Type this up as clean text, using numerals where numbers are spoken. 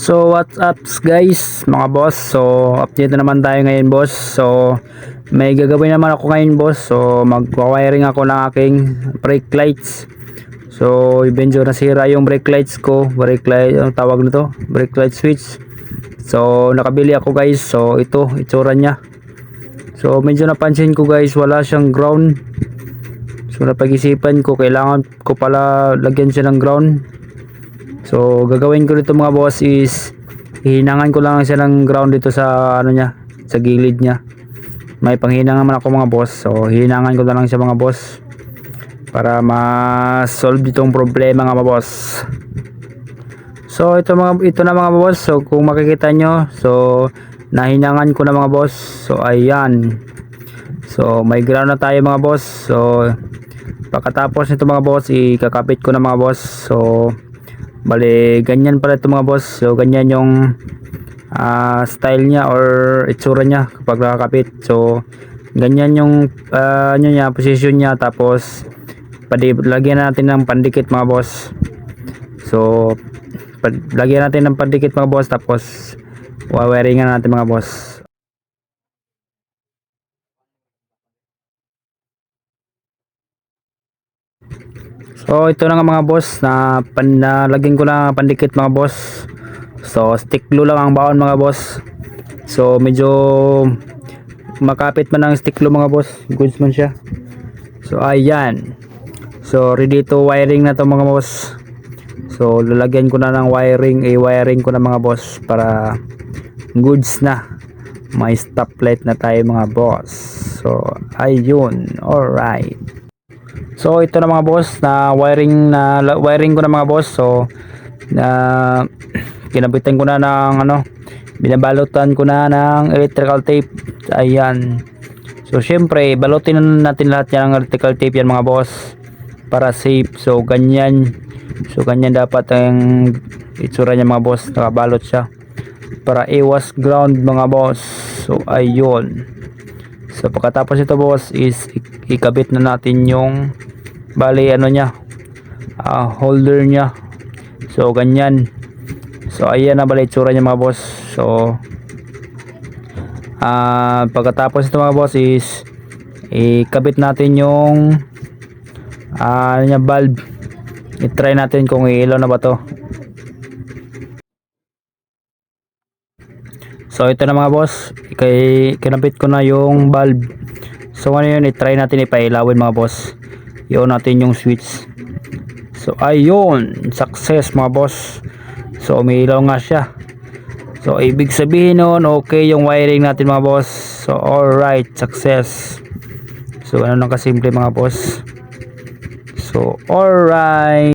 So what's up guys mga boss. So update na naman tayo ngayon boss. So may gagawin naman ako ngayon boss. So magwa-wiring ako ng aking brake lights. So medyo nasira yung brake lights ko. Brake light, ang tawag nito, brake light switch. So nakabili ako guys. So ito itsura niya. So medyo napansin ko guys, wala siyang ground. So napag-isipan ko, kailangan ko pala lagyan siya ng ground. So gagawin ko dito mga boss is hihinangan ko lang siya ng ground dito sa ano niya, sa gilid niya. May panghinang naman ako mga boss. So hihinangan ko na lang siya mga boss para ma-solve itong problema mga boss. So ito na mga boss. So kung makikita nyo, so nahinangan ko na mga boss. So ayan. So may ground na tayo mga boss. So pagkatapos nito mga boss, ikakapit ko na mga boss. So bali ganyan pala ito mga boss. So ganyan yung style niya or itsura niya kapag nakakapit. So ganyan yung ano niya, position niya. Tapos lagyan natin ng pandikit mga boss. So lagyan natin ng pandikit mga boss. Tapos wawiringan natin mga boss. So ito na nga mga boss, na lagyan ko na pandikit mga boss. So stick glue lang ang baon mga boss. So medyo makapit man ang stick glue mga boss, goods man siya. So ayan. So ready to wiring na to mga boss. So lalagyan ko na ng wiring, wiring ko na mga boss para goods na. May stoplight na tayo mga boss. So ayun, alright. So ito na mga boss, na wiring ko na mga boss. So kinabitan ko na ng ano, binabalutan ko na ng electrical tape. Ayan. So syempre balutin na natin lahat yan ng electrical tape yan mga boss para safe. So ganyan dapat ang itsura niya mga boss, nakabalot siya para iwas ground mga boss. So ayun. So pagkatapos ito boss is ikabit na natin yung bali ano niya, holder niya. So ganyan. So ayan na bali itsura niya mga boss. So pagkatapos ito mga boss is ikabit natin yung ano niya, valve. I-try natin kung iilaw na ba to. So ito na mga boss, kinabit ko na yung valve. So ano yun, i-try natin ipailawin mga boss. I-on natin yung switch. So ayun, success mga boss. So umiilaw nga siya. So ibig sabihin nun, okay yung wiring natin mga boss. So alright, success. So ano lang kasimple mga boss. So alright.